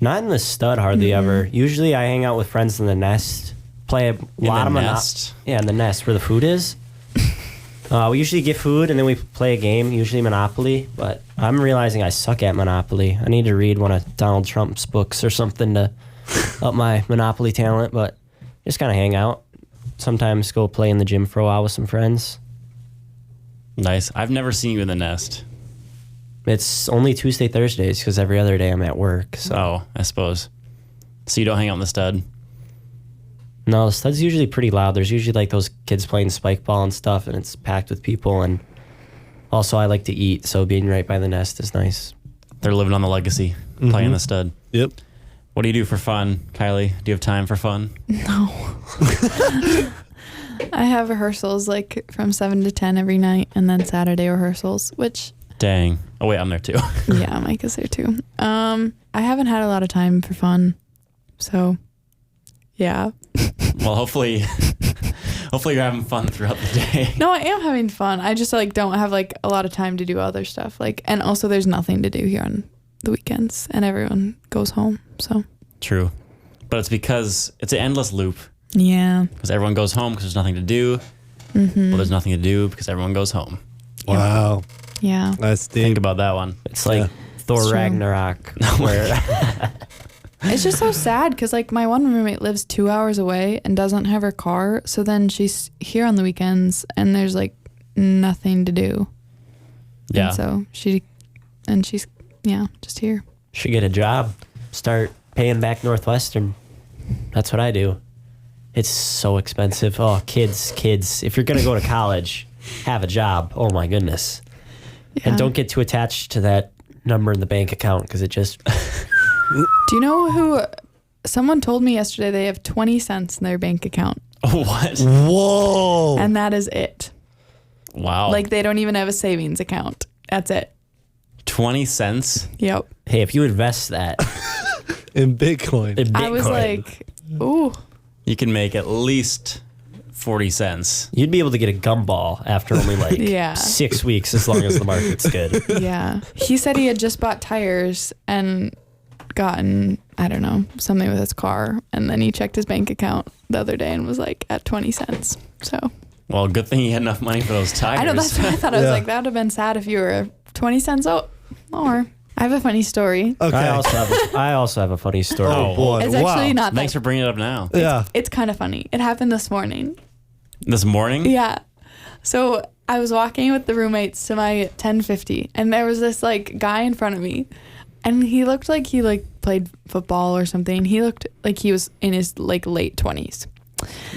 Not in the stud hardly ever. Usually I hang out with friends in the nest. Play a lot of nest. Yeah, in the nest where the food is. We usually get food and then we play a game, usually Monopoly. But I'm realizing I suck at Monopoly. I need to read one of Donald Trump's books or something to up my Monopoly talent. But just kind of hang out. Sometimes go play in the gym for a while with some friends. Nice. I've never seen you in the nest. It's only Tuesday, Thursdays because every other day I'm at work. So. Oh, I suppose. So you don't hang out in the stud? No, the stud's usually pretty loud. There's usually those kids playing spike ball and stuff, and it's packed with people. And also, I like to eat, so being right by the nest is nice. They're living on the legacy, playing the stud. Yep. What do you do for fun, Kylie? Do you have time for fun? No. I have rehearsals from 7 to 10 every night, and then Saturday rehearsals, which... Dang. Oh, wait, I'm there too. Yeah, Mike is there too. I haven't had a lot of time for fun, so yeah. Well, hopefully you're having fun throughout the day. No, I am having fun. I just don't have a lot of time to do other stuff. And also there's nothing to do here on the weekends, and everyone goes home. So true, but it's because it's an endless loop. Yeah. Because everyone goes home because there's nothing to do. Mm-hmm. Well, there's nothing to do because everyone goes home. Wow. Yeah. That's deep. Think about that one. It's Thor Ragnarok. Where it's just so sad because my one roommate lives 2 hours away and doesn't have her car. So then she's here on the weekends and there's nothing to do. Yeah. And so she's just here. Should get a job. Start paying back Northwestern. That's what I do. It's so expensive. Oh, kids. If you're going to go to college, have a job. Oh my goodness. Yeah. And don't get too attached to that number in the bank account because it just... Do you know who... Someone told me yesterday they have 20 cents in their bank account. What? Whoa. And that is it. Wow. Like, they don't even have a savings account. That's it. 20 cents? Yep. Hey, if you invest that in Bitcoin. I was like, ooh. You can make at least 40 cents. you'd be able to get a gumball after only like Yeah. 6 weeks, as long as the market's good. Yeah. He said he had just bought tires and gotten, I don't know, something with his car. And then he checked his bank account the other day and was like at 20 cents. So. Well, good thing you had enough money for those tires. I know, that's what I thought. I was like, that would have been sad if you were 20 cents more. I have a funny story. Okay. I also have a funny story. Oh, boy. It's actually not that. Thanks for bringing it up now. Yeah. It's kind of funny. It happened this morning. This morning? Yeah. So I was walking with the roommates to my 1050, and there was this like guy in front of me, and he looked like he like played football or something. He looked like he was in his like late 20s.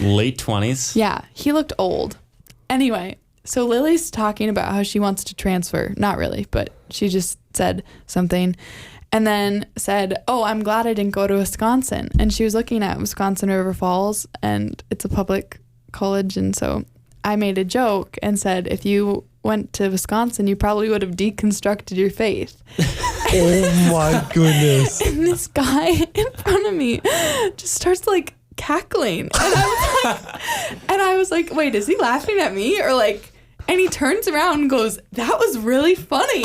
Late 20s? Yeah, he looked old. Anyway, so Lily's talking about how she wants to transfer. Not really, but she just said something. And then said, oh, I'm glad I didn't go to Wisconsin. And she was looking at Wisconsin River Falls, and it's a public college. And so I made a joke and said, if you went to Wisconsin, you probably would have deconstructed your faith. Oh my goodness. And this guy in front of me just starts like cackling. And I was like, wait, is he laughing at me? Or like, and he turns around and goes, that was really funny. And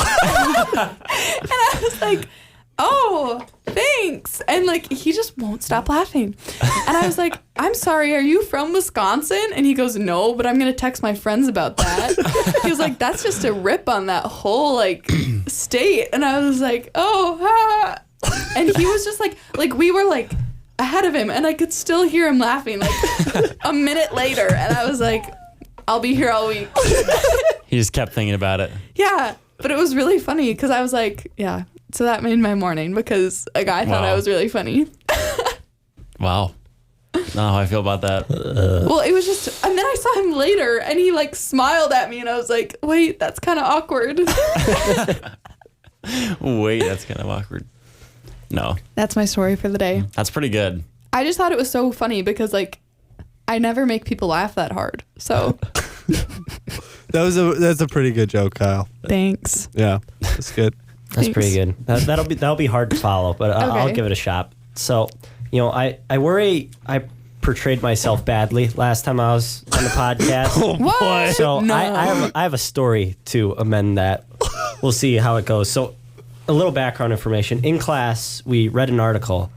I was like, oh, thanks. And like, he just won't stop laughing. And I was like, I'm sorry, are you from Wisconsin? And he goes, no, but I'm going to text my friends about that. He was like, that's just a rip on that whole like state. And I was like, oh, ha. And he was just like we were like ahead of him, and I could still hear him laughing like a minute later. And I was like, I'll be here all week. He just kept thinking about it. Yeah, but it was really funny because I was like, yeah. So that made my morning because a guy thought I was really funny. Wow. I don't know how I feel about that. Well, it was just, and then I saw him later and he like smiled at me and I was like, wait, that's kind of awkward. Wait, that's kind of awkward. No. That's my story for the day. That's pretty good. I just thought it was so funny because like I never make people laugh that hard. So That's a pretty good joke, Kyle. thanks. Yeah, that's good. That's pretty good. That'll be hard to follow, but I'll Okay. give it a shot. So, I worry I portrayed myself badly last time I was on the podcast. What? So No. I have a story to amend that. We'll see how it goes. So, a little background information. In class, we read an article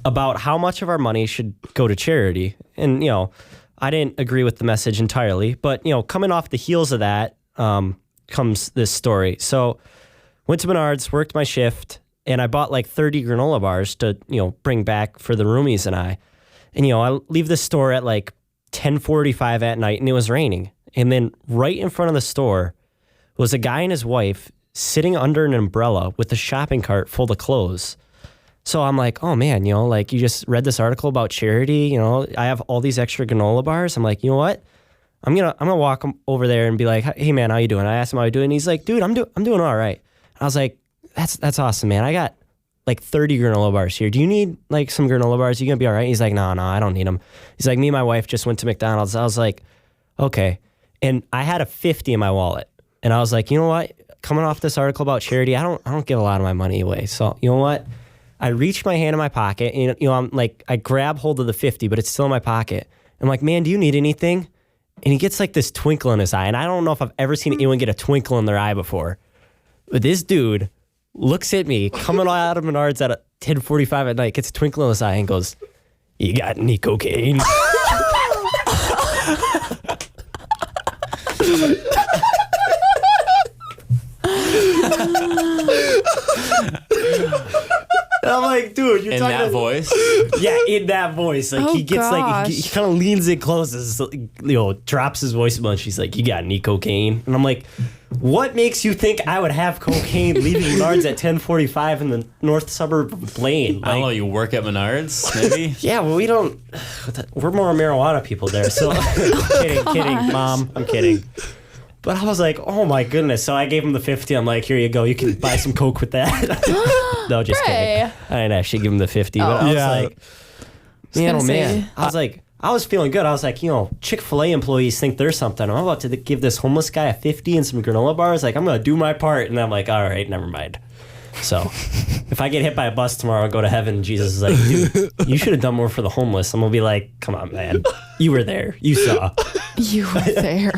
about how much of our money should go to charity, and I didn't agree with the message entirely, but coming off the heels of that comes this story. So. Went to Menards, worked my shift, and I bought like 30 granola bars to, bring back for the roomies and I. And, I leave the store at like 10:45 at night, and it was raining. And then right in front of the store was a guy and his wife sitting under an umbrella with a shopping cart full of clothes. So I'm like, oh man, like you just read this article about charity, I have all these extra granola bars. I'm like, you know what? I'm gonna walk over there and be like, hey man, how you doing? I asked him how you doing. And he's like, dude, I'm doing all right. I was like, that's awesome, man. I got like 30 granola bars here. Do you need like some granola bars? You gonna be all right? He's like, no, I don't need them. He's like, me and my wife just went to McDonald's. I was like, okay. And I had a 50 in my wallet. And I was like, you know what? Coming off this article about charity, I don't give a lot of my money away. So you know what? I reached my hand in my pocket and I'm like, I grab hold of the 50, but it's still in my pocket. I'm like, man, do you need anything? And he gets like this twinkle in his eye. And I don't know if I've ever seen anyone get a twinkle in their eye before. But this dude looks at me coming out of Menards at 10:45 at night, gets a twinkle in his eye and goes, you got any cocaine? And I'm like, dude, you're In talking that voice? Yeah, in that voice. Like he gets like he kind of leans in close, drops his voice a bunch. He's like, you got any cocaine? And I'm like, what makes you think I would have cocaine leaving Menards at 10:45 in the north suburb of Blaine? I don't know, you work at Menards, maybe? Yeah, well, we're more marijuana people there. So kidding, Mom. I'm kidding. But I was like, oh my goodness. So I gave him the 50. I'm like, here you go. You can buy some Coke with that. No, just kidding. I didn't actually give him the 50. But I was like, man, oh man. I was like, I was feeling good. I was like, Chick-fil-A employees think they're something. I'm about to give this homeless guy a 50 and some granola bars. Like, I'm going to do my part. And I'm like, all right, never mind. So if I get hit by a bus tomorrow and go to heaven, Jesus is like, dude, you should have done more for the homeless. I'm going to be like, come on, man. You were there. You saw. You were there.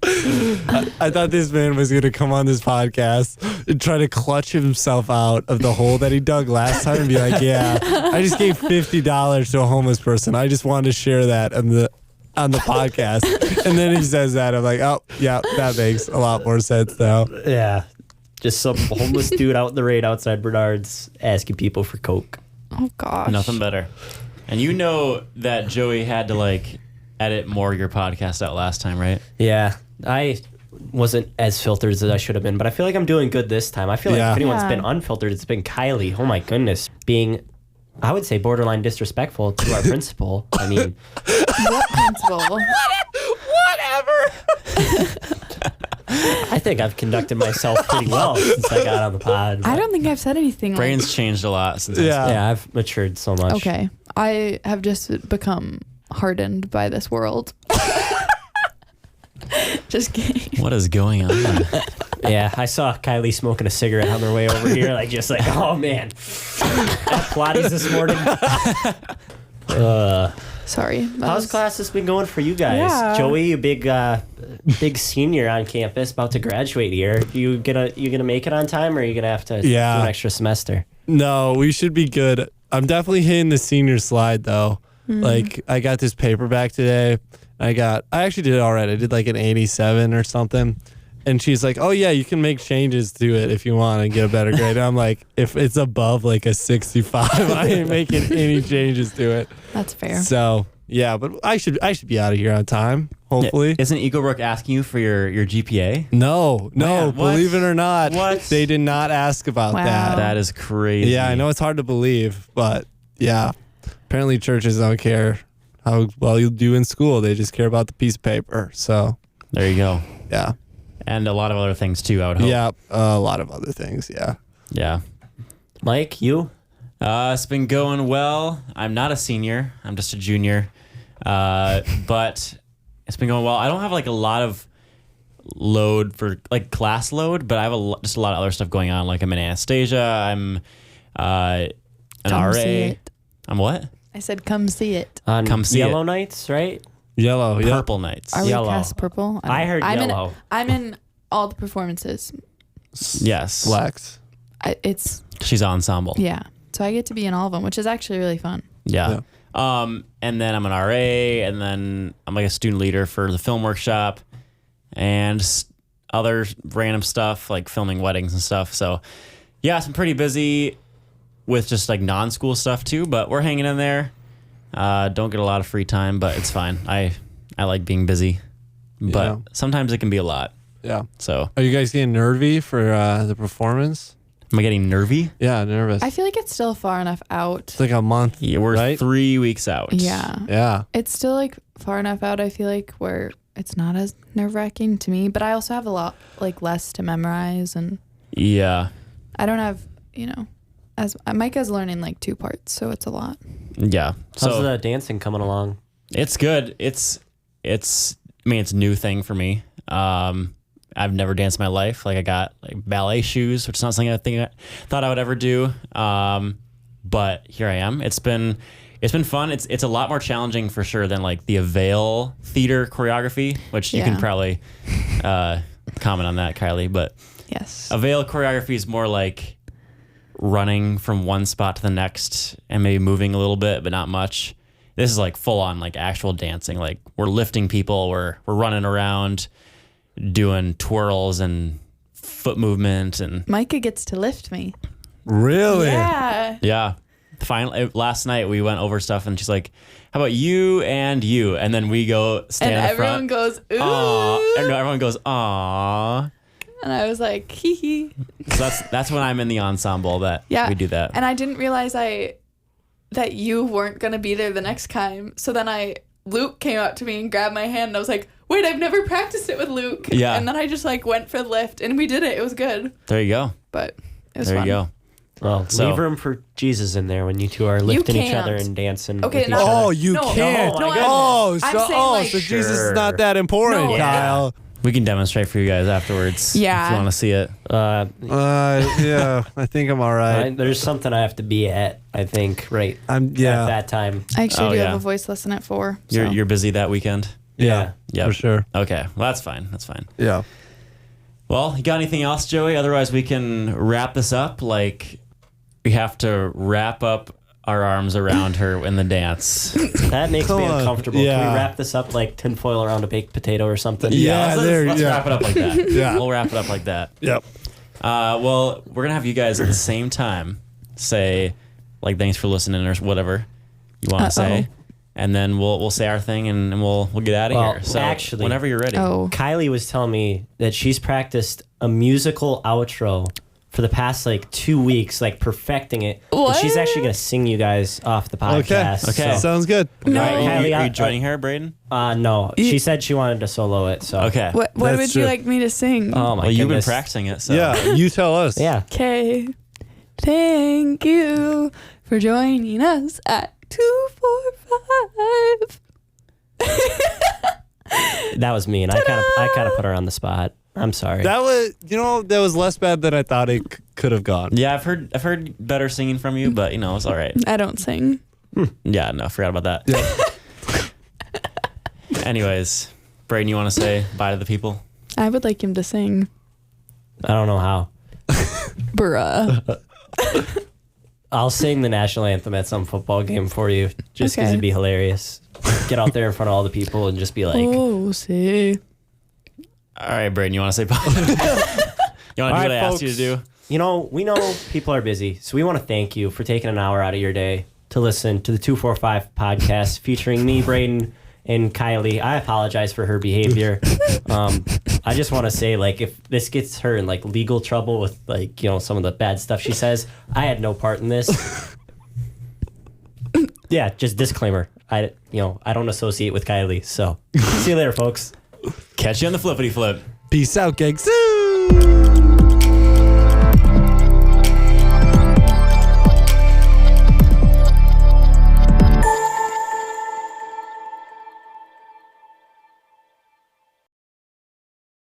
I thought this man was going to come on this podcast and try to clutch himself out of the hole that he dug last time and be like, yeah, I just gave $50 to a homeless person. I just wanted to share that on the podcast. And then he says that. I'm like, oh, yeah, that makes a lot more sense now. Yeah. Just some homeless dude out in the rain outside Bernard's asking people for Coke. Oh, gosh. Nothing better. And you know that Joey had to like edit more of your podcast out last time, right? Yeah. I wasn't as filtered as I should have been, but I feel like I'm doing good this time. I feel like if anyone's been unfiltered, it's been Kylie. Oh, my goodness. Being, I would say, borderline disrespectful to our principal. I mean. What principal? Whatever. I think I've conducted myself pretty well since I got on the pod. I don't think I've said anything. Brain's changed a lot since. Yeah, I've matured so much. Okay. I have just become hardened by this world. Just kidding. What is going on? Yeah, I saw Kylie smoking a cigarette on their way over here. Just like, oh man, at Pilates this morning. Sorry. How's classes been going for you guys? Yeah. Joey, a big senior on campus, about to graduate here. You gonna make it on time, or are you gonna have to do an extra semester? No, we should be good. I'm definitely hitting the senior slide though. Like I got this paperback today. I actually did it already. I did like an 87 or something. And she's like, oh yeah, you can make changes to it if you want and get a better grade. And I'm like, if it's above like a 65, I ain't making any changes to it. That's fair. So yeah, but I should be out of here on time, hopefully. Isn't Eaglebrook asking you for your GPA? No, Man, believe it or not, What? they did not ask about that. That is crazy. Yeah, I know it's hard to believe, but yeah, apparently churches don't care how well you do in school. They just care about the piece of paper. So There you go. yeah. And a lot of other things too, I would hope. Yeah, a lot of other things, yeah. Yeah. Mike, you? It's been going well. I'm not a senior. I'm just a junior. But it's been going well. I don't have like a lot of load for like class load, but I have just a lot of other stuff going on. Like I'm in Anastasia. I'm an Come see RA. it. I'm what? I said, come see it. On Come see Yellow it. Nights, right? Yellow, yeah. Purple Nights. Are Yellow. we cast purple? I heard I'm yellow. I'm in all the performances. Yes. Blacks. It's, She's ensemble. yeah. So I get to be in all of them, which is actually really fun. Yeah. And then I'm an RA, and then I'm like a student leader for the film workshop and other random stuff like filming weddings and stuff. So yeah, I'm pretty busy with just like non-school stuff too, but we're hanging in there. Don't get a lot of free time, but it's fine. I like being busy, but Yeah. sometimes it can be a lot. Yeah. So Are you guys getting nervy for the performance? am I getting nervy? Yeah, nervous. I feel like it's still far enough out. It's like a month. Yeah, we're right? 3 weeks out. Yeah. Yeah. It's still like far enough out, I feel like, where it's not as nerve wracking to me, but I also have a lot like less to memorize, and Yeah. I don't have, as Micah's learning like 2 parts, so it's a lot. Yeah. How's So the dancing coming along? it's good. It's I mean, it's a new thing for me. I've never danced in my life. Like I got like ballet shoes, which is not something I thought I would ever do. But here I am. It's been fun. It's a lot more challenging for sure than like the Avail theater choreography, which you can Yeah. probably comment on that, Kylie. But Yes. Avail choreography is more like running from one spot to the next and maybe moving a little bit, but not much. This is like full on like actual dancing. Like we're lifting people, we're running around, doing twirls and foot movement and Micah gets to lift me. Really? Yeah. yeah. Finally, last night we went over stuff and she's like, "How about you and you?" And then we go stand And in the everyone front. goes, ooh. Aw. And everyone goes, "Aw." And I was like, hee hee. So that's when I'm in the ensemble that Yeah. we do that. And I didn't realize that you weren't going to be there the next time. So then Luke came up to me and grabbed my hand, and I was like, wait, I've never practiced it with Luke. Yeah. And then I just like went for the lift, and we did it. It was good. There you go. But it was There fun. you go. Well, So- leave room for Jesus in there when you two are lifting each other can't. and dancing. Okay, with each no. other. Oh, you No, can't. no, Oh, I'm so, saying, like- so Jesus is Sure. not that important, No. Kyle. We can demonstrate for you guys afterwards. Yeah. If you want to see it. Yeah, I think I'm all right. There's something I have to be at, I think, right I'm at yeah, that time. I actually Oh, do yeah. have a voice lesson at 4. You're so. you're busy that weekend. yeah, Yep. for sure. Okay. Well, that's fine. That's fine. Yeah. Well, you got anything else, Joey? Otherwise, we can wrap this up. Like, we have to wrap up our arms around her in the dance. That makes Come me on. uncomfortable. Can Yeah. we wrap this up like tinfoil around a baked potato or something? Yeah, let's wrap it up like that. Yeah. We'll wrap it up like that. Yep. Well, we're gonna have you guys at the same time say, like, thanks for listening or whatever you want to say, and then we'll say our thing and we'll get out of Well, here. So actually- whenever you're ready. Oh. Kylie was telling me that she's practiced a musical outro for the past like 2 weeks, like perfecting it. And What? she's actually gonna sing you guys off the podcast. Okay. So, Sounds good. No. All right, Kylie, are you joining her, Braydon? no, she said she wanted to solo it. So Okay. What That's would you true. like me to sing? Oh my Well, you've been goodness. practicing it, so Yeah, you tell us. Yeah. Okay. Thank you for joining us at 245. That was me, and I kind of put her on the spot. I'm sorry. That was, that was less bad than I thought it could have gone. Yeah, I've heard better singing from you, but it's all right. I don't sing. Yeah, no, forgot about that. Anyways, Braydon, you want to say bye to the people? I would like him to sing. I don't know how. Bruh. I'll sing the national anthem at some football game for you, just because Okay. it'd be hilarious. Get out there in front of all the people and just be like, Oh, see. All right, Braydon, you want to say bye? You want to do All what right, I asked you to do? we know people are busy, so we want to thank you for taking an hour out of your day to listen to the 245 podcast featuring me, Braydon, and Kylie. I apologize for her behavior. I just want to say, like, if this gets her in like legal trouble with like some of the bad stuff she says, I had no part in this. Yeah, just disclaimer. I don't associate with Kylie. So see you later, folks. Catch you on the flippity flip. Peace out, gang. Zoo.